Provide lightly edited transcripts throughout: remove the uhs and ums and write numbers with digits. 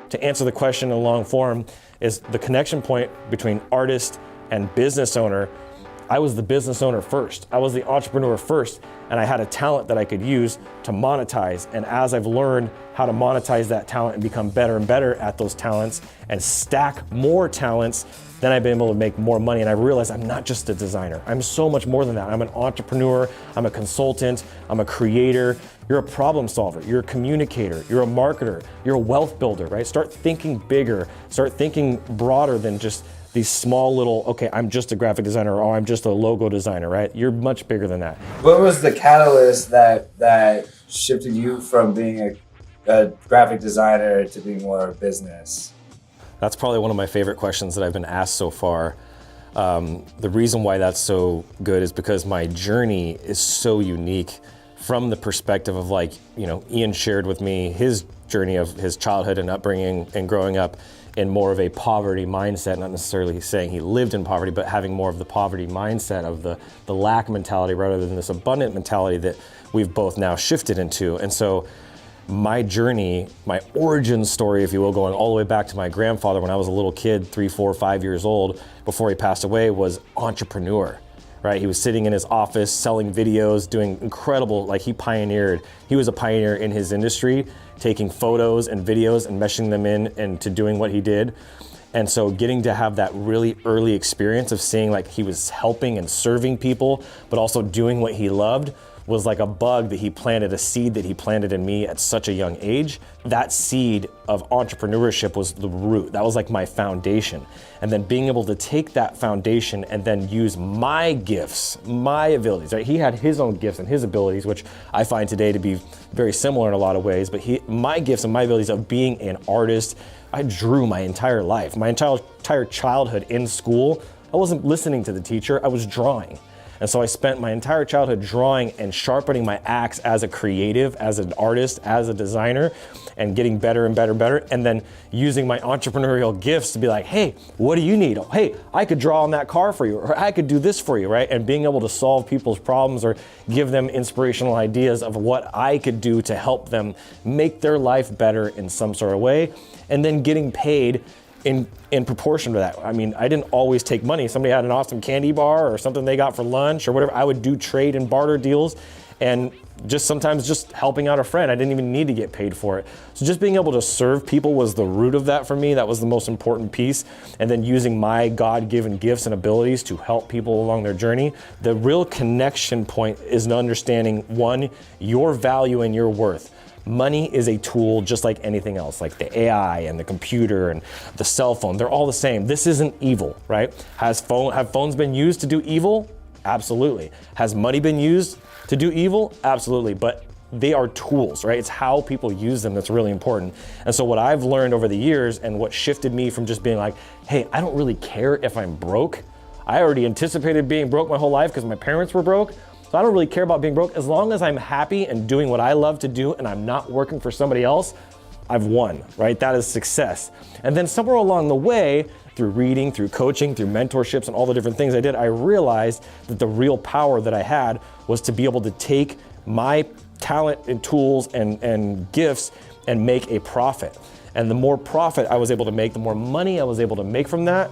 to answer the question in long form, is the connection point between artist and business owner. I was the business owner first. I was the entrepreneur first, and I had a talent that I could use to monetize. And as I've learned how to monetize that talent and become better and better at those talents and stack more talents, then I've been able to make more money. And I realized I'm not just a designer. I'm so much more than that. I'm an entrepreneur, I'm a consultant, I'm a creator. You're a problem solver, you're a communicator, you're a marketer, you're a wealth builder, right? Start thinking bigger, start thinking broader than just these small little, okay, I'm just a graphic designer or I'm just a logo designer, right? You're much bigger than that. What was the catalyst that shifted you from being a graphic designer to being more business? That's probably one of my favorite questions that I've been asked so far. The reason why that's so good is because my journey is so unique from the perspective of, like, you know, Ian shared with me his journey of his childhood and upbringing and growing up in more of a poverty mindset, not necessarily saying he lived in poverty, but having more of the poverty mindset of the lack mentality rather than this abundant mentality that we've both now shifted into. And so my journey, my origin story, if you will, going all the way back to my grandfather when I was a little kid, 3, 4, 5 years old, before he passed away, was entrepreneur, right? He was sitting in his office selling videos, doing incredible, like he was a pioneer in his industry, taking photos and videos and meshing them in and to doing what he did. And so getting to have that really early experience of seeing like he was helping and serving people, but also doing what he loved, was like a bug that he planted, a seed that he planted in me at such a young age. That seed of entrepreneurship was the root. That was like my foundation. And then being able to take that foundation and then use my gifts, my abilities, right? He had his own gifts and his abilities, which I find today to be very similar in a lot of ways, but my gifts and my abilities of being an artist, I drew my entire life. My entire childhood in school, I wasn't listening to the teacher, I was drawing. And so I spent my entire childhood drawing and sharpening my axe as a creative, as an artist, as a designer, and getting better and better and better. And then using my entrepreneurial gifts to be like, hey, what do you need? Hey, I could draw on that car for you, or I could do this for you, right? And being able to solve people's problems or give them inspirational ideas of what I could do to help them make their life better in some sort of way. And then getting paid in proportion to that. I mean, I didn't always take money. Somebody had an awesome candy bar or something they got for lunch or whatever. I would do trade and barter deals and sometimes just helping out a friend. I didn't even need to get paid for it. So just being able to serve people was the root of that for me. That was the most important piece. And then using my God-given gifts and abilities to help people along their journey. The real connection point is understanding, one, your value and your worth. Money is a tool just like anything else, like the AI and the computer and the cell phone. They're all the same. This isn't evil, right? Have phones been used to do evil? Absolutely. Has money been used to do evil? Absolutely. But they are tools, right? It's how people use them that's really important. And so what I've learned over the years and what shifted me from just being like, hey, I don't really care if I'm broke. I already anticipated being broke my whole life because my parents were broke. So I don't really care about being broke. As long as I'm happy and doing what I love to do and I'm not working for somebody else, I've won, right? That is success. And then somewhere along the way, through reading, through coaching, through mentorships and all the different things I did, I realized that the real power that I had was to be able to take my talent and tools and gifts and make a profit. And the more profit I was able to make, the more money I was able to make from that,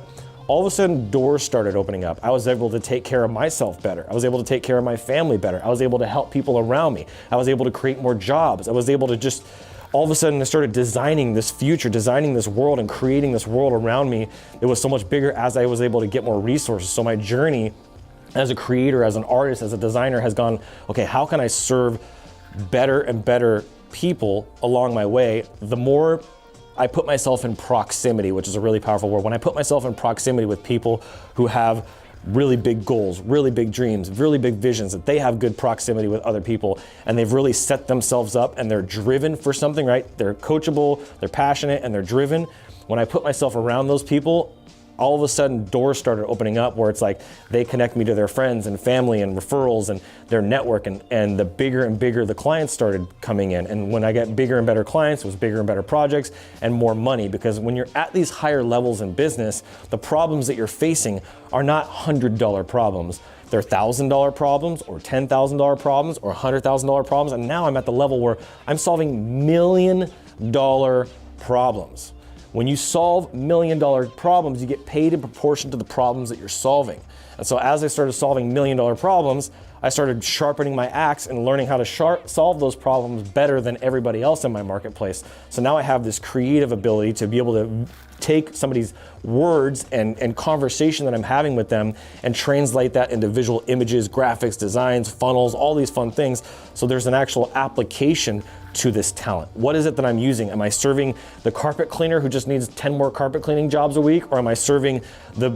all of a sudden doors started opening up. I was able to take care of myself better. I was able to take care of my family better. I was able to help people around me. I was able to create more jobs. I was able to just, all of a sudden I started designing this future, designing this world and creating this world around me. It was so much bigger as I was able to get more resources. So my journey as a creator, as an artist, as a designer has gone, okay, how can I serve better and better people along my way? The more I put myself in proximity, which is a really powerful word. When I put myself in proximity with people who have really big goals, really big dreams, really big visions, that they have good proximity with other people and they've really set themselves up and they're driven for something, right? They're coachable, they're passionate, and they're driven. When I put myself around those people, all of a sudden doors started opening up where it's like they connect me to their friends and family and referrals and their network, and the bigger and bigger the clients started coming in. And when I get bigger and better clients, it was bigger and better projects and more money, because when you're at these higher levels in business, the problems that you're facing are not $100 problems. They're $1,000 problems or $10,000 problems or $100,000 problems. And now I'm at the level where I'm solving $1 million problems. When you solve $1 million problems, you get paid in proportion to the problems that you're solving. And so as I started solving $1 million problems, I started sharpening my axe and learning how to solve those problems better than everybody else in my marketplace. So now I have this creative ability to be able to take somebody's words and conversation that I'm having with them and translate that into visual images, graphics, designs, funnels, all these fun things. So there's an actual application to this talent. What is it that I'm using? Am I serving the carpet cleaner who just needs 10 more carpet cleaning jobs a week? Or am I serving the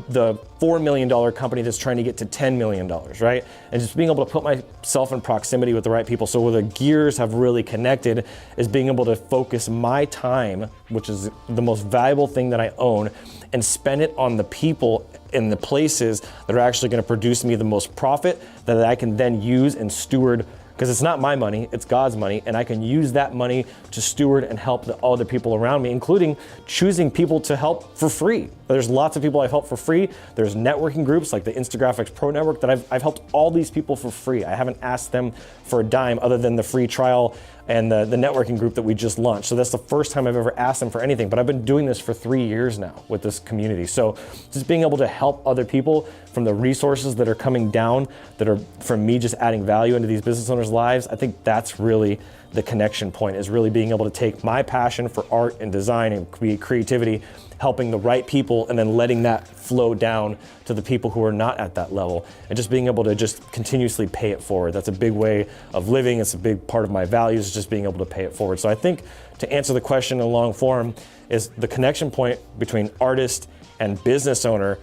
$4 million company that's trying to get to $10 million, right? And just being able to put myself in proximity with the right people. So where the gears have really connected is being able to focus my time, which is the most valuable thing that I own, and spend it on the people in the places that are actually going to produce me the most profit that I can then use and steward, because it's not my money, it's God's money, and I can use that money to steward and help the other people around me, including choosing people to help for free. There's lots of people I've helped for free. There's networking groups like the Instagraphics Pro Network that I've helped all these people for free. I haven't asked them for a dime other than the free trial and the networking group that we just launched. So that's the first time I've ever asked them for anything, but I've been doing this for 3 years now with this community. So just being able to help other people from the resources that are coming down, that are from me just adding value into these business owners' lives, I think that's really the connection point, is really being able to take my passion for art and design and creativity, helping the right people, and then letting that flow down to the people who are not at that level, and just being able to just continuously pay it forward. That's a big way of living. It's a big part of my values, is just being able to pay it forward. So I think to answer the question in long form is the connection point between artist and business owner.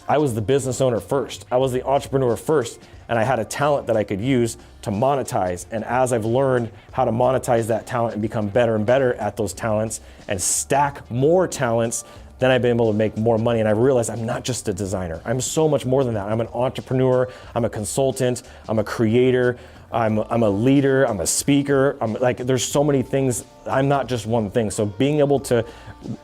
I was the business owner first. I was the entrepreneur first, and I had a talent that I could use to monetize. And as I've learned how to monetize that talent and become better and better at those talents and stack more talents, then I've been able to make more money. And I realized I'm not just a designer. I'm so much more than that. I'm an entrepreneur, I'm a consultant, I'm a creator, I'm a leader, I'm a speaker. I'm like, there's so many things. I'm not just one thing. So being able to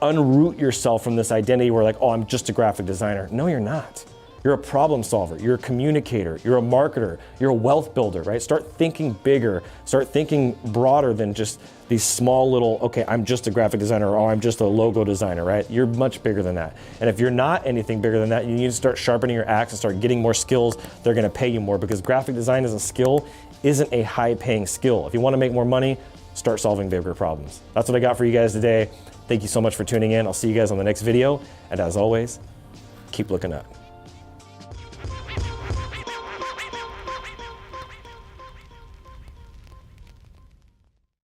unroot yourself from this identity where like, oh, I'm just a graphic designer. No, you're not. You're a problem solver, you're a communicator, you're a marketer, you're a wealth builder, right? Start thinking bigger, start thinking broader than just these small little, okay, I'm just a graphic designer, or oh, I'm just a logo designer, right? You're much bigger than that. And if you're not anything bigger than that, you need to start sharpening your axe and start getting more skills. They're gonna pay you more, because graphic design as a skill isn't a high paying skill. If you wanna make more money, start solving bigger problems. That's what I got for you guys today. Thank you so much for tuning in. I'll see you guys on the next video. And as always, keep looking up.